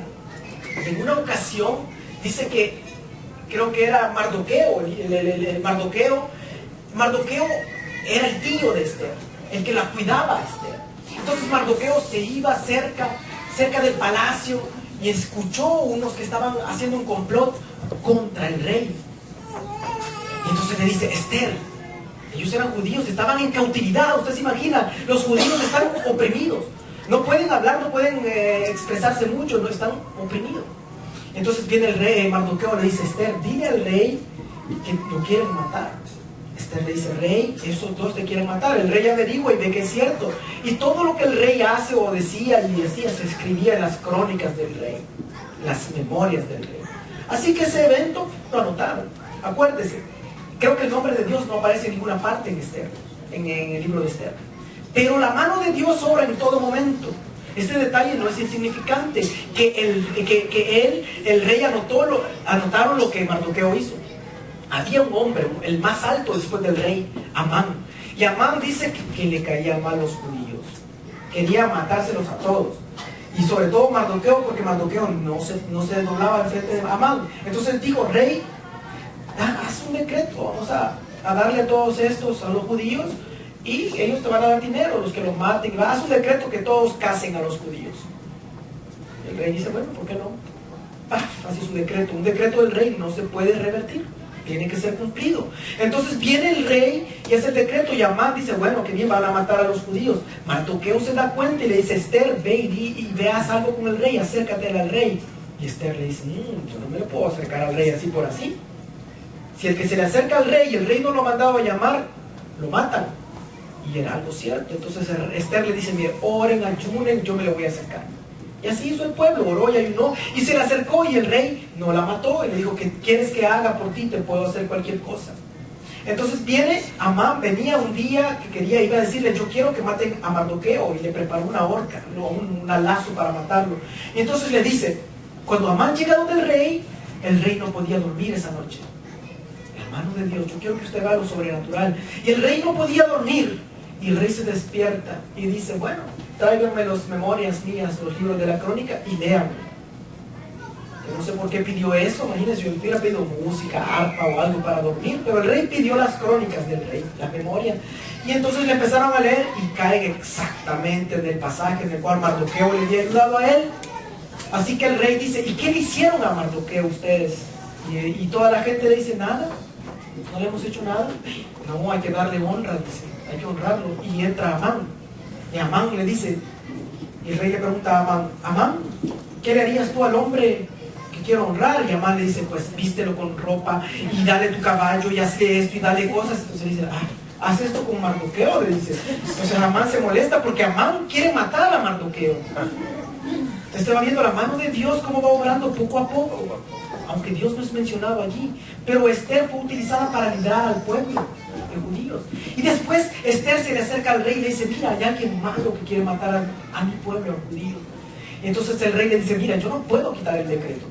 En una ocasión, dice que, creo que era Mardoqueo, Mardoqueo era el tío de Esther, el que la cuidaba a Esther. Entonces Mardoqueo se iba cerca del palacio y escuchó unos que estaban haciendo un complot contra el rey. Y entonces le dice, Esther, ellos eran judíos, estaban en cautividad, usted se imagina, los judíos están oprimidos, no pueden hablar, no pueden expresarse mucho, no están oprimidos. Entonces viene el rey, Mardoqueo le dice, Esther, dile al rey que lo quieren matar. Esther le dice, rey, esos dos te quieren matar. El rey averigua y ve que es cierto. Y todo lo que el rey hace o decía y decía se escribía en las crónicas del rey, las memorias del rey. Así que ese evento lo anotaron. Acuérdese, creo que el nombre de Dios no aparece en ninguna parte en Esther, en el libro de Esther. Pero la mano de Dios obra en todo momento. Este detalle no es insignificante, que el rey anotaron lo que Mardoqueo hizo. Había un hombre, el más alto después del rey, Amán. Y Amán dice que le caían mal los judíos. Quería matárselos a todos. Y sobre todo Mardoqueo, porque Mardoqueo no se doblaba en frente de Amán. Entonces dijo, rey, haz un decreto, vamos a darle a todos estos, a los judíos, y ellos te van a dar dinero, los que los maten. Haz un decreto que todos casen a los judíos. El rey dice, bueno, ¿por qué no? Así es un decreto. Un decreto del rey no se puede revertir, tiene que ser cumplido. Entonces viene el rey y hace el decreto, y Amán dice, bueno, que bien, van a matar a los judíos. Mardoqueo se da cuenta y le dice, Esther, ve y veas algo con el rey, acércate al rey. Y Esther le dice, yo no me lo puedo acercar al rey así por así. Si el que se le acerca al rey y el rey no lo ha mandado a llamar, lo matan. Y era algo cierto. Entonces Esther le dice, mire, oren, ayunen, yo me le voy a acercar. Y así hizo el pueblo, oró y ayunó, y se le acercó, y el rey no la mató, y le dijo, ¿qué quieres que haga por ti? Te puedo hacer cualquier cosa. Entonces viene Amán, venía un día que iba a decirle, yo quiero que maten a Mardoqueo, y le preparó una horca, un lazo para matarlo. Y entonces le dice, cuando Amán llega donde el rey no podía dormir esa noche. La mano de Dios, yo quiero que usted vea lo sobrenatural. Y el rey no podía dormir, y el rey se despierta y dice, bueno, tráiganme las memorias mías, los libros de la crónica, y léanme. Yo no sé por qué pidió eso, imagínense, yo hubiera pedido música, arpa o algo para dormir, pero el rey pidió las crónicas del rey, la memoria. Y entonces le empezaron a leer y caen exactamente en el pasaje en el cual Mardoqueo le había ayudado a él. Así que el rey dice, ¿y qué le hicieron a Mardoqueo ustedes? Y toda la gente le dice, nada, no le hemos hecho nada. No, hay que darle honra, dice, hay que honrarlo. Y entra Amán. Y Amán le dice, y el rey le pregunta a Amán, Amán, ¿qué le harías tú al hombre que quiero honrar? Y Amán le dice, pues vístelo con ropa y dale tu caballo y hazle esto y dale cosas. Entonces le dice, haz esto con Mardoqueo, le dice. Entonces Amán se molesta porque Amán quiere matar a Mardoqueo. Usted va viendo la mano de Dios cómo va obrando poco a poco, aunque Dios no es mencionado allí. Pero Esther fue utilizada para librar al pueblo de judíos. Y después Esther se le acerca al rey y le dice, mira, hay alguien malo que quiere matar a mi pueblo, a los judíos. Y entonces el rey le dice, mira, yo no puedo quitar el decreto,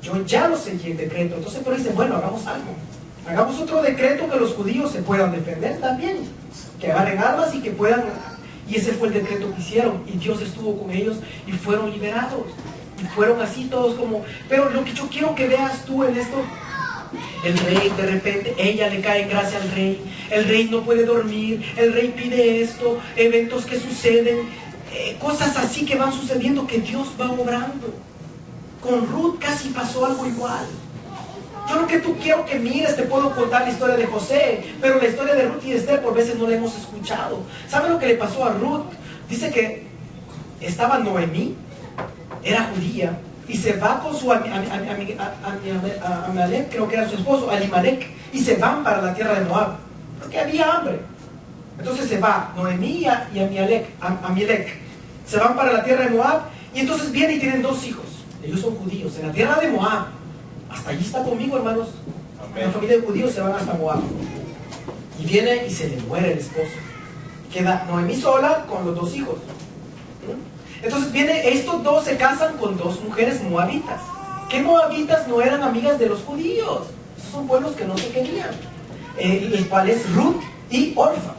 yo ya lo sellé el decreto. Entonces pero dice, bueno, hagamos algo, hagamos otro decreto que los judíos se puedan defender también, que agarren armas y que puedan. Y ese fue el decreto que hicieron, y Dios estuvo con ellos y fueron liberados. Y fueron así todos como. Pero lo que yo quiero que veas tú en esto, el rey de repente, ella le cae en gracia al rey, el rey no puede dormir, el rey pide esto, eventos que suceden, cosas así que van sucediendo, que Dios va obrando. Con Ruth casi pasó algo igual. Yo lo que tú quiero que mires, te puedo contar la historia de José, pero la historia de Ruth y de Esther por veces no la hemos escuchado. ¿Sabe lo que le pasó a Ruth? Dice que estaba Noemí, era judía, y se va con su Amalek, creo que era su esposo, Alimelec, y se van para la tierra de Moab, porque había hambre. Entonces se va Noemí y Amalek, se van para la tierra de Moab, y entonces vienen y tienen 2 hijos. Ellos son judíos, en la tierra de Moab. Hasta allí está conmigo, hermanos. La familia de judíos se van hasta Moab. Y viene y se le muere el esposo. Queda Noemí sola con los 2 hijos. Entonces estos 2 se casan con 2 mujeres moabitas. ¿Qué moabitas no eran amigas de los judíos? Esos son pueblos que no se querían. El cual es Ruth y Orfa.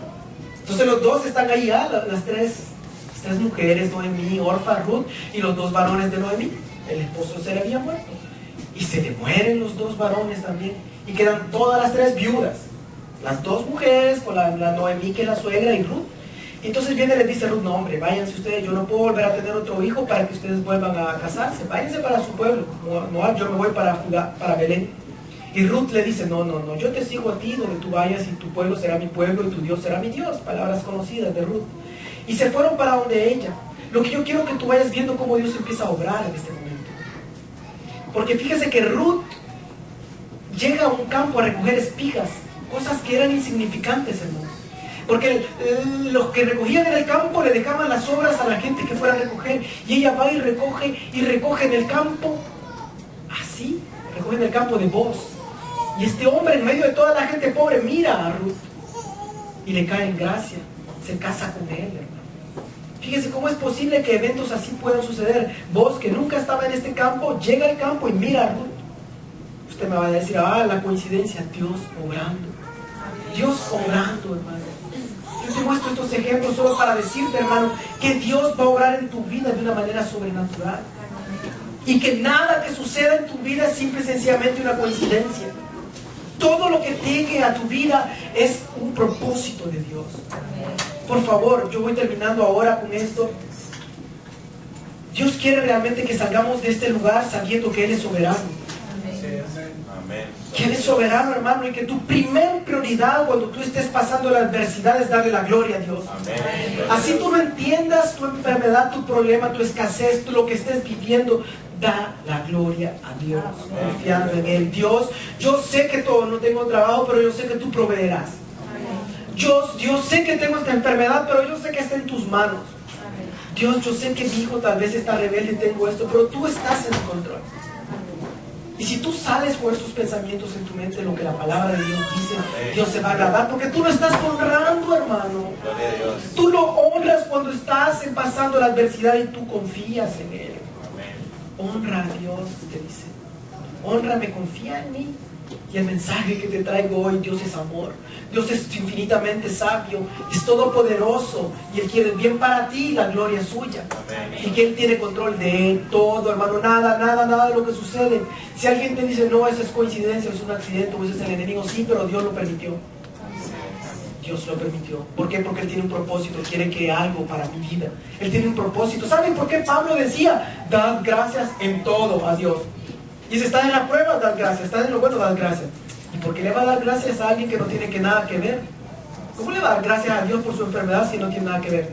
Entonces los 2 están ahí, las tres mujeres, Noemí, Orfa, Ruth, y los 2 varones de Noemí. El esposo se le había muerto. Y se le mueren los 2 varones también. Y quedan todas las 3 viudas. Las 2 mujeres, con la Noemí, que es la suegra, y Ruth. Entonces viene y les dice Ruth: no, hombre, váyanse ustedes, yo no puedo volver a tener otro hijo para que ustedes vuelvan a casarse. Váyanse para su pueblo. Moab, yo me voy para Judá, para Belén. Y Ruth le dice: no, yo te sigo a ti donde tú vayas, y tu pueblo será mi pueblo y tu Dios será mi Dios. Palabras conocidas de Ruth. Y se fueron para donde ella. Lo que yo quiero que tú vayas viendo cómo Dios empieza a obrar en este momento. Porque fíjese que Ruth llega a un campo a recoger espigas, cosas que eran insignificantes, hermano. Porque los que recogían en el campo le dejaban las sobras a la gente que fuera a recoger. Y ella va y recoge en el campo, así, recoge en el campo de Boaz. Y este hombre, en medio de toda la gente pobre, mira a Ruth y le cae en gracia, se casa con él, hermano. Fíjese cómo es posible que eventos así puedan suceder. Vos, que nunca estaba en este campo, llega al campo y mira a Ruth. Usted me va a decir: la coincidencia. Dios obrando. Dios obrando, hermano. Yo te muestro estos ejemplos solo para decirte, hermano, que Dios va a obrar en tu vida de una manera sobrenatural. Y que nada que suceda en tu vida es simple y sencillamente una coincidencia. Todo lo que llegue a tu vida es un propósito de Dios. Por favor, yo voy terminando ahora con esto. Dios quiere realmente que salgamos de este lugar sabiendo que Él es soberano. Que Él es soberano, hermano, y que tu primer prioridad cuando tú estés pasando la adversidad es darle la gloria a Dios. Así tú no entiendas tu enfermedad, tu problema, tu escasez, lo que estés viviendo, da la gloria a Dios, confiando en Él. Dios, yo sé que todo, no tengo trabajo, pero yo sé que tú proveerás. Yo sé que tengo esta enfermedad, pero yo sé que está en tus manos. Dios, yo sé que mi hijo tal vez está rebelde y tengo esto, pero tú estás en control. Y si tú sales con estos pensamientos en tu mente, lo que la palabra de Dios dice, Dios se va a agradar, porque tú lo estás honrando, hermano. Tú lo honras cuando estás pasando la adversidad y tú confías en Él. Honra a Dios, te dice. Honrame, confía en mí. Y el mensaje que te traigo hoy: Dios es amor. Dios es infinitamente sabio, es todopoderoso, y Él quiere el bien para ti y la gloria suya. Y que Él tiene control de todo, hermano. Nada de lo que sucede. Si alguien te dice: no, eso es coincidencia, es un accidente, o ese es el enemigo, sí, pero Dios lo permitió. Dios lo permitió. ¿Por qué? Porque Él tiene un propósito. Quiere que algo para mi vida. Él tiene un propósito. ¿Saben por qué Pablo decía: dad gracias en todo a Dios? Y si está en la prueba, dad gracias. Está en lo bueno, dad gracias. ¿Y por qué le va a dar gracias a alguien que no tiene nada que ver? ¿Cómo le va a dar gracias a Dios por su enfermedad si no tiene nada que ver?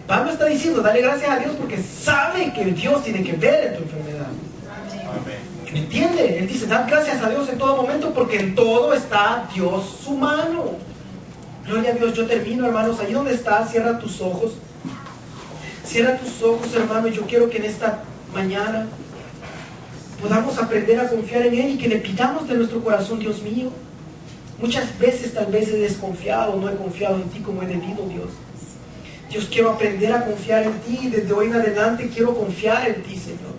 Pablo está diciendo: dale gracias a Dios porque sabe que Dios tiene que ver en tu enfermedad. ¿Me entiende? Él dice: dad gracias a Dios en todo momento porque en todo está Dios su mano. Gloria a Dios. Yo termino, hermanos. Allí donde estás, cierra tus ojos. Cierra tus ojos, hermano. Y yo quiero que en esta mañana podamos aprender a confiar en Él y que le pidamos de nuestro corazón: Dios mío, muchas veces tal vez he desconfiado, no he confiado en ti como he debido, Dios. Dios, quiero aprender a confiar en ti y desde hoy en adelante quiero confiar en ti, Señor.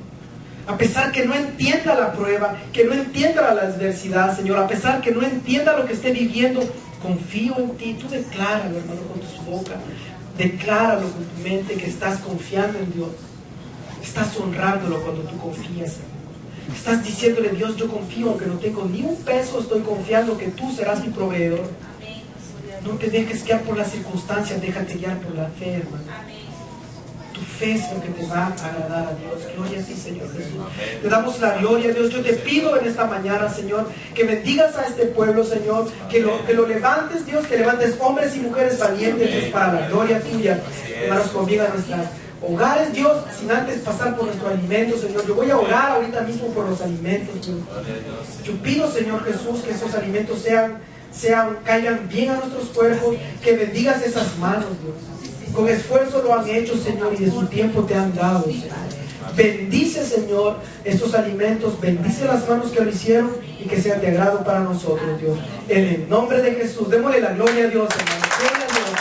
A pesar que no entienda la prueba, que no entienda la adversidad, Señor, a pesar que no entienda lo que esté viviendo, confío en ti. Tú decláralo, hermano, con tu boca. Decláralo con tu mente que estás confiando en Dios. Estás honrándolo cuando tú confías en Él. Estás diciéndole: Dios, yo confío, aunque no tengo ni un peso, estoy confiando que tú serás mi proveedor. No te dejes guiar por las circunstancias, déjate guiar por la fe, hermano. Tu fe es lo que te va a agradar a Dios. Gloria a ti, Señor Jesús. Te damos la gloria, Dios. Yo te pido en esta mañana, Señor, que bendigas a este pueblo, Señor, que lo levantes, Dios, que levantes hombres y mujeres valientes, Dios, para la gloria tuya. Hermanos, conviene a nuestras hogares, Dios, sin antes pasar por nuestro alimento, Señor. Yo voy a orar ahorita mismo por los alimentos, Dios. Yo pido, Señor Jesús, que esos alimentos caigan bien a nuestros cuerpos, que bendigas esas manos, Dios. Con esfuerzo lo han hecho, Señor, y de su tiempo te han dado, Señor. Bendice, Señor, estos alimentos, bendice las manos que lo hicieron y que sean de agrado para nosotros, Dios. En el nombre de Jesús, démosle la gloria a Dios, hermano. Gloria a Dios.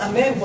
Amén.